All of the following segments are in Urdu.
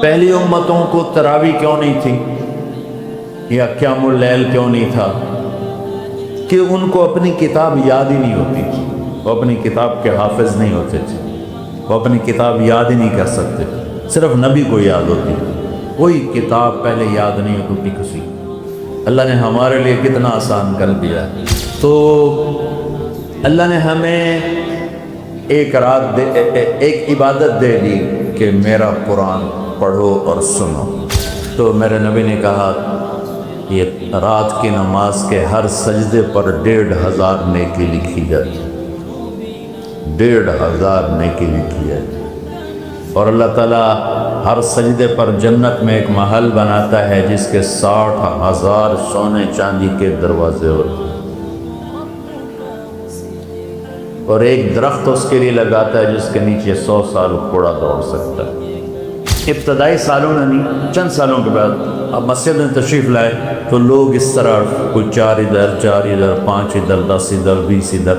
پہلی امتوں کو تراوی کیوں نہیں تھی یا قیام اللیل کیوں نہیں تھا؟ کہ ان کو اپنی کتاب یاد ہی نہیں ہوتی تھی، وہ اپنی کتاب کے حافظ نہیں ہوتے تھے، وہ اپنی کتاب یاد ہی نہیں کر سکتے، صرف نبی کو یاد ہوتی، کوئی کتاب پہلے یاد نہیں ہوتی کسی۔ اللہ نے ہمارے لیے کتنا آسان کر دیا ہے۔ تو اللہ نے ہمیں ایک عبادت دے دی کہ میرا قرآن پڑھو اور سنو۔ تو میرے نبی نے کہا یہ رات کی نماز کے ہر سجدے پر 1500 نیکی لکھی جاتی، 1500 نیکی لکھی جاتی، اور اللہ تعالیٰ ہر سجدے پر جنت میں ایک محل بناتا ہے جس کے 60,000 سونے چاندی کے دروازے ہوتے ہیں، اور ایک درخت اس کے لیے لگاتا ہے جس کے نیچے 100 سال گھوڑا دوڑ سکتا ہے۔ ابتدائی سالوں میں نہیں، چند سالوں کے بعد اب مسجد میں تشریف لائے تو لوگ اس طرح کوئی 4 ادھر 4 ادھر 5 ادھر 10 ادھر 20 ادھر،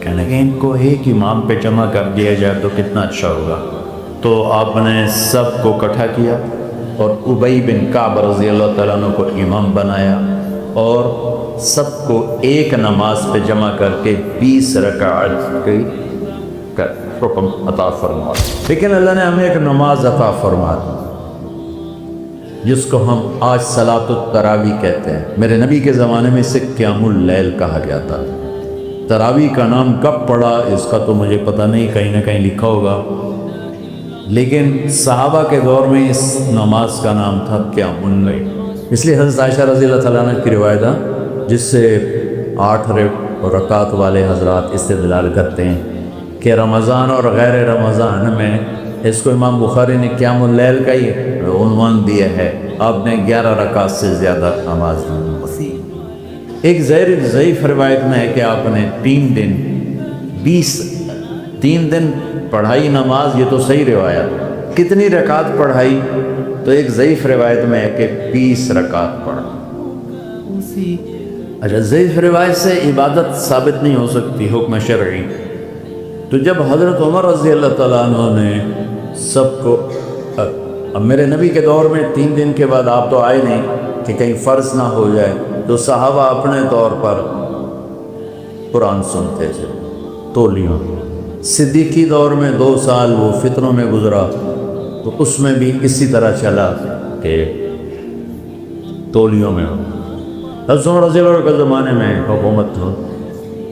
کہنے لگے ان کو ایک امام پہ جمع کر دیا جائے تو کتنا اچھا ہوگا۔ تو آپ نے سب کو اکٹھا کیا اور ابی بن کعب رضی اللہ تعالیٰ عنہ کو امام بنایا اور سب کو ایک نماز پہ جمع کر کے 20 رکعت کی حکم عطا فرما۔ لیکن اللہ نے ہمیں ایک نماز عطا فرما جس کو ہم آج صلاۃ التراویح کہتے ہیں۔ میرے نبی کے زمانے میں اسے قیام اللیل کہا گیا تھا۔ تراویح کا نام کب پڑا اس کا تو مجھے پتہ نہیں، کہیں نہ کہیں لکھا ہوگا، لیکن صحابہ کے دور میں اس نماز کا نام تھا قیام اللیل۔ اس لیے حضرت عائشہ رضی اللہ تعالیٰ عنہ کی روایت ہے جس سے 8 رکعت والے حضرات استدلال کرتے ہیں کہ رمضان اور غیر رمضان میں اس کو امام بخاری نے قیام اللیل کا ہی عنوان دیا ہے۔ آپ نے 11 رکعت سے زیادہ نماز نہیں۔ ایک ضعیف روایت میں ہے کہ آپ نے 3 دن پڑھائی نماز، یہ تو صحیح روایت۔ کتنی رکعت پڑھائی؟ تو ایک ضعیف روایت میں ہے کہ 20 رکعت پڑھا۔ اچھا، ضعیف روایت سے عبادت ثابت نہیں ہو سکتی حکم شرعی۔ تو جب حضرت عمر رضی اللہ تعالیٰ عنہ نے سب کو، اب میرے نبی کے دور میں 3 دن کے بعد آپ تو آئے نہیں کہ کہیں فرض نہ ہو جائے، تو صحابہ اپنے طور پر قرآن سنتے تھے تولیوں۔ صدیقی دور میں 2 سال وہ فتنوں میں گزرا تو اس میں بھی اسی طرح چلا کہ تولیوں میں ہو۔ حضرت عمر رضی اللہ عنہ کے زمانے میں حکومت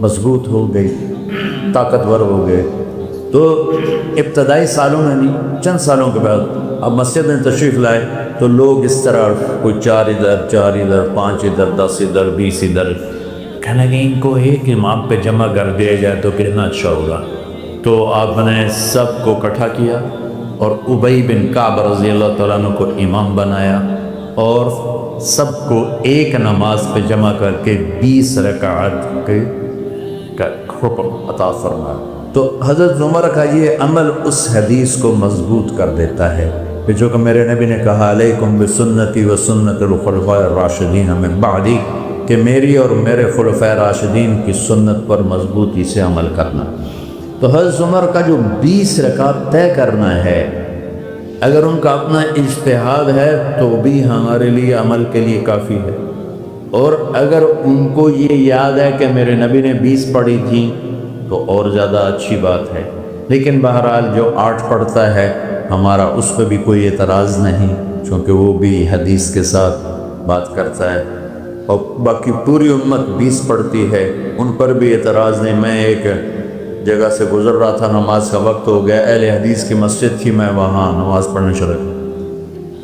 مضبوط ہو گئی، طاقتور ہو گئے، تو ابتدائی سالوں میں نہیں، چند سالوں کے بعد اب مسجد میں تشریف لائے تو لوگ اس طرح کوئی 4 ادھر 4 ادھر 5 ادھر 10 ادھر 20 ادھر، کہنے لگے ان کو ایک امام پہ جمع کر دیا جائے تو کتنا اچھا ہوگا۔ تو آپ نے سب کو اکٹھا کیا اور ابی بن کعب رضی اللہ تعالیٰ عنہ کو امام بنایا اور سب کو ایک نماز پہ جمع کر کے 20 رکعت کا حکم عطا فرمایا۔ تو حضرت عمر کا یہ عمل اس حدیث کو مضبوط کر دیتا ہے کہ جو کہ میرے نبی نے کہا علیکم بسنتی و سنت الخلفاء الراشدین من بعدی، کہ میری اور میرے خلفاء راشدین کی سنت پر مضبوطی سے عمل کرنا۔ تو حضرت عمر کا جو 20 رکعت طے کرنا ہے، اگر ان کا اپنا اجتہاد ہے تو بھی ہمارے لیے عمل کے لیے کافی ہے، اور اگر ان کو یہ یاد ہے کہ میرے نبی نے 20 پڑھی تھی تو اور زیادہ اچھی بات ہے۔ لیکن بہرحال جو 8 پڑھتا ہے ہمارا اس پہ بھی کوئی اعتراض نہیں، چونکہ وہ بھی حدیث کے ساتھ بات کرتا ہے، اور باقی پوری امت 20 پڑھتی ہے ان پر بھی اعتراض نہیں۔ میں ایک جگہ سے گزر رہا تھا، نماز کا وقت ہو گیا، اہل حدیث کی مسجد تھی، میں وہاں نماز پڑھنے چلا گیا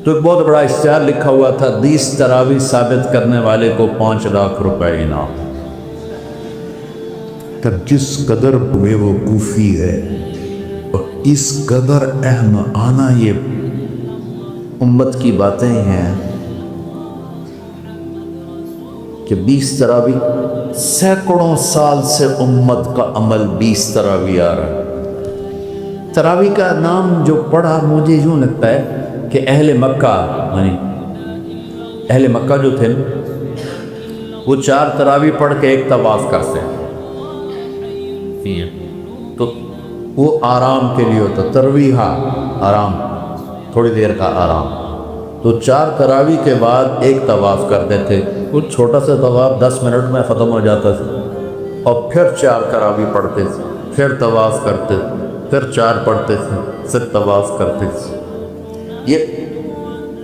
تو ایک بہت بڑا اشتہار لکھا ہوا تھا 20 تراویح ثابت کرنے والے کو 5 لاکھ روپے انعام۔ تب جس قدر بے وقوفی ہے اور اس قدر اہم آنا یہ امت کی باتیں ہیں کہ 20 تراویح، سینکڑوں سال سے امت کا عمل 20 تراویح آ رہا ہے۔ تراویح کا نام جو پڑھا مجھے یوں لگتا ہے کہ اہل مکہ، یعنی اہل مکہ جو تھے وہ 4 تراویح پڑھ کے ایک طواف کرتے ہیں، تو وہ آرام کے لیے ہوتا، ترویحہ آرام، تھوڑی دیر کا آرام. تو 4 تراویح کے بعد ایک طواف کرتے تھے. وہ چھوٹا سا طواف 10 منٹ میں ختم ہو جاتا تھا، اور پھر 4 تراویح پڑھتے تھے، پھر طواف کرتے تھے، پھر 4 پڑھتے تھے، پھر طواف کرتے تھے. یہ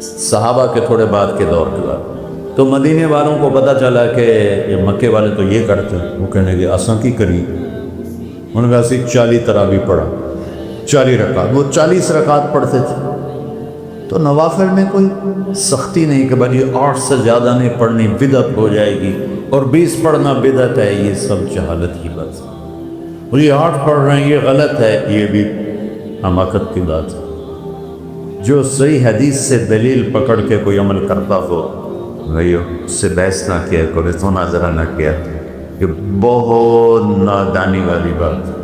صحابہ کے تھوڑے بعد کے دور کے بعد. تو مدینے والوں کو پتہ چلا کہ یہ مکے والے تو یہ کرتے ہیں. وہ کہنے کہ اساں کی کری. انہوں نے کہا 40 تراویح پڑھا، 40 رکعت. وہ 40 رکعت پڑھتے تھے. تو نوافل میں کوئی سختی نہیں کہ بھائی 8 سے زیادہ نہیں پڑھنی، بدعت ہو جائے گی، اور 20 پڑھنا بدعت ہے. یہ سب جہالت کی بات ہے. وہ یہ 8 پڑھ رہے ہیں یہ غلط ہے، یہ بھی حماقت کی بات ہے. جو صحیح حدیث سے دلیل پکڑ کے کوئی عمل کرتا ہو بھائیو، اس سے بحث نہ کیا کرے، تو ناظرہ نہ کیا. یہ بہت نادانی والی بات ہے.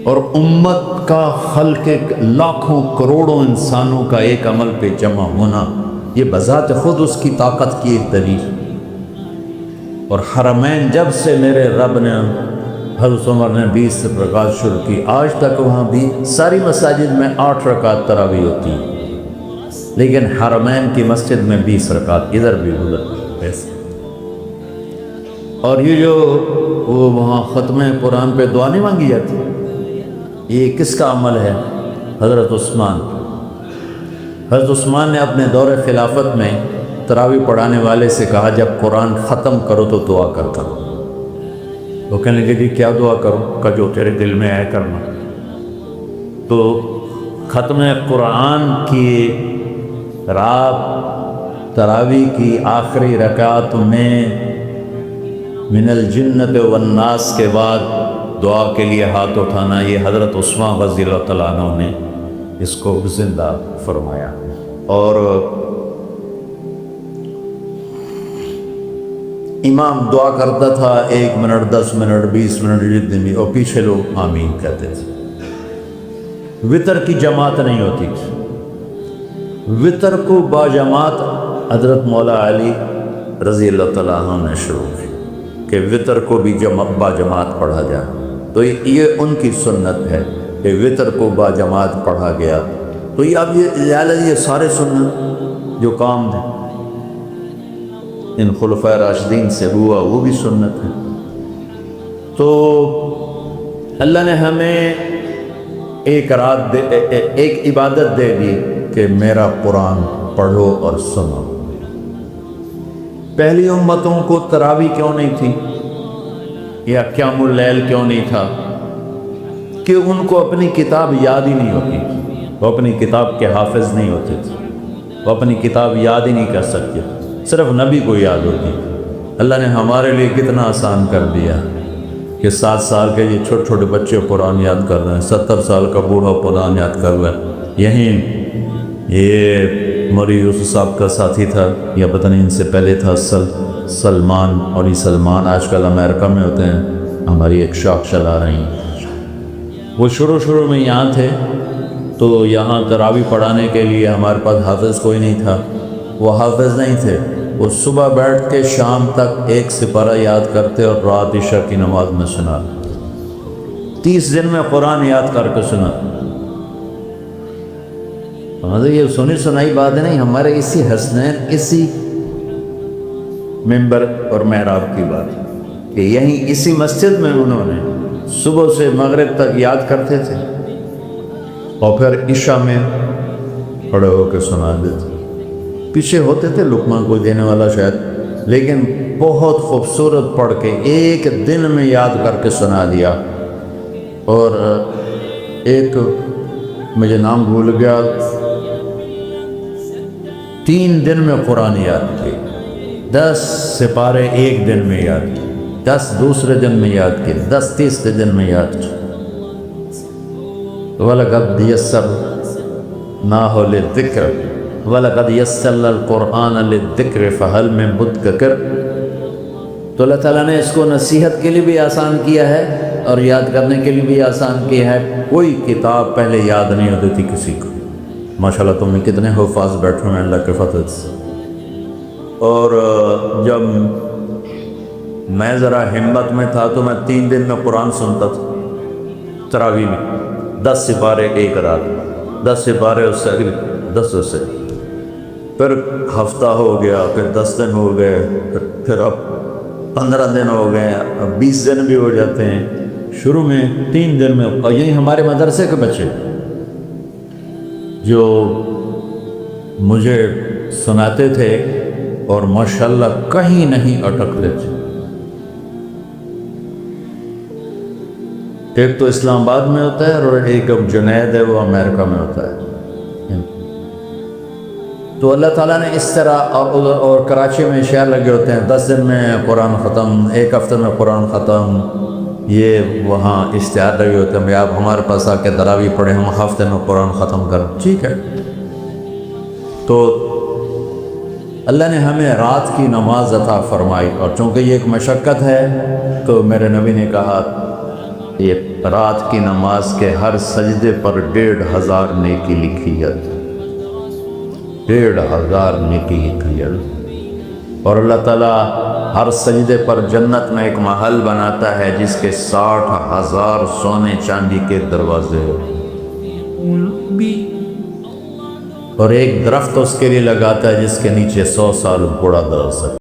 اور امت کا خلق لاکھوں کروڑوں انسانوں کا ایک عمل پہ جمع ہونا، یہ بذات خود اس کی طاقت کی ایک دلیل. اور حرمین جب سے میرے رب نے حضرت عمر نے 20 رکعت شروع کی، آج تک وہاں بھی ساری مساجد میں 8 رکعت تراویح ہوتی ہے، لیکن حرمین کی مسجد میں 20 رکعت، ادھر بھی ادھر ایسے. اور یہ جو وہ وہاں ختم قرآن پہ دعا نہیں مانگی جاتی، یہ کس کا عمل ہے؟ حضرت عثمان نے اپنے دور خلافت میں تراویح پڑھانے والے سے کہا جب قرآن ختم کرو تو دعا کرتا ہو. وہ کہنے لگے جی کیا دعا کروں؟ کہ جو تیرے دل میں آئے کرنا. تو ختم قرآن کی رات تراویح کی آخری رکعت میں من الجنت والناس کے بعد دعا کے لیے ہاتھ اٹھانا، یہ حضرت عثمان رضی اللہ تعالیٰ عنہ نے اس کو زندہ فرمایا. اور امام دعا کرتا تھا 1 منٹ 10 منٹ 20 منٹ جتنے بھی، اور پیچھے لوگ آمین کہتے تھے. وطر کی جماعت نہیں ہوتی تھی. وطر کو باجماعت حضرت مولا علی رضی اللہ تعالیٰ عنہ نے شروع کی کہ وطر کو بھی باجماعت پڑھا جائے. تو یہ ان کی سنت ہے کہ وطر کو باجماعت پڑھا گیا. تو یہ اب یہ سارے سنت جو کام تھے ان خلفائے راشدین سے ہوا وہ بھی سنت ہے. تو اللہ نے ہمیں ایک عبادت دے دی کہ میرا قرآن پڑھو اور سنو. پہلی امتوں کو تراویح کیوں نہیں تھی یا قیام اللیل کیوں نہیں تھا؟ کہ ان کو اپنی کتاب یاد ہی نہیں ہوتی. وہ اپنی کتاب کے حافظ نہیں ہوتے تھے، وہ اپنی کتاب یاد ہی نہیں کر سکتے، صرف نبی کو یاد ہوتی. اللہ نے ہمارے لیے کتنا آسان کر دیا کہ 7 سال کے یہ چھوٹے چھوٹے بچے قرآن یاد کر رہے ہیں، 70 سال کا بوڑھا قرآن یاد کر رہا ہے. یہیں یہ موری یوسف صاحب کا ساتھی تھا یا پتہ نہیں ان سے پہلے تھا سلمان، اور یہ سلمان آج کل امریکہ میں ہوتے ہیں، ہماری ایک شاخ چلا رہی ہیں. وہ شروع میں یہاں تھے تو یہاں تراویح پڑھانے کے لیے ہمارے پاس حافظ کوئی نہیں تھا. وہ حافظ نہیں تھے، وہ صبح بیٹھ کے شام تک 1 سپارہ یاد کرتے اور رات عشاء کی نماز میں سنا. 30 دن میں قرآن یاد کر کے سنا. یہ سنی سنائی بات نہیں، ہمارے اسی حسنین اسی ممبر اور محراب کی بات کہ یہیں اسی مسجد میں انہوں نے صبح سے مغرب تک یاد کرتے تھے اور پھر عشاء میں کھڑے ہو کے سنا دیتے. پیچھے ہوتے تھے لقمہ کوئی دینے والا شاید، لیکن بہت خوبصورت پڑھ کے 1 دن میں یاد کر کے سنا دیا. اور ایک مجھے نام بھول گیا، 3 دن میں قرآن یاد کیے، 10 سپارے 1 دن میں یاد کیے، 10 دوسرے دن میں یاد کیے، 10 تیسرے دن میں یاد کیے. وَلَقَدْ يَسَّرْنَاهُ لِلذِّكْرِ وَلَقَدْ يَسَّرْنَا الْقُرْآنَ لِلذِّكْرِ فَهَلْ مِن مُدَّكِرٍ. تو اللہ تعالیٰ نے اس کو نصیحت کے لیے بھی آسان کیا ہے اور یاد کرنے کے لیے بھی آسان کیا ہے. کوئی کتاب پہلے یاد نہیں ہوتی تھی کسی کو. ماشاءاللہ تم میں کتنے حفاظ بیٹھے ہیں اللہ کے فضل سے. اور جب میں ذرا ہمت میں تھا تو میں 3 دن میں قرآن سنتا تھا تراویح میں، 10 سپارے 1 رات، 10 سپارے اس سے 10 سے، پھر ہفتہ ہو گیا، پھر 10 دن ہو گئے، پھر اب 15 دن ہو گئے، اب 20 دن بھی ہو جاتے ہیں۔ شروع میں 3 دن میں، اور یہی ہمارے مدرسے کے بچے جو مجھے سناتے تھے اور ماشاءاللہ کہیں نہیں اٹکتے تھے۔ ایک تو اسلام آباد میں ہوتا ہے اور ایک اب جنید ہے وہ امریکہ میں ہوتا ہے۔ تو اللہ تعالیٰ نے اس طرح، اور کراچی میں شہر لگے ہوتے ہیں، 10 دن میں قرآن ختم، 1 ہفتے میں قرآن ختم، یہ وہاں اشتہار لگے ہوتے ہیں، آپ ہمارے پاس آ کے تراویح پڑھیں، ہم ہفتے میں قرآن ختم کریں، ٹھیک ہے۔ تو اللہ نے ہمیں رات کی نماز عطا فرمائی، اور چونکہ یہ ایک مشقت ہے تو میرے نبی نے کہا یہ رات کی نماز کے ہر سجدے پر 1500 نیکی لکھی جاتی، 1500 نیکی لکھی جاتی، اور اللہ تعالیٰ ہر سجدے پر جنت میں ایک محل بناتا ہے جس کے 60,000 سونے چاندی کے دروازے، اور ایک درخت اس کے لیے لگاتا ہے جس کے نیچے 100 سال بوڑھا درخت ہے۔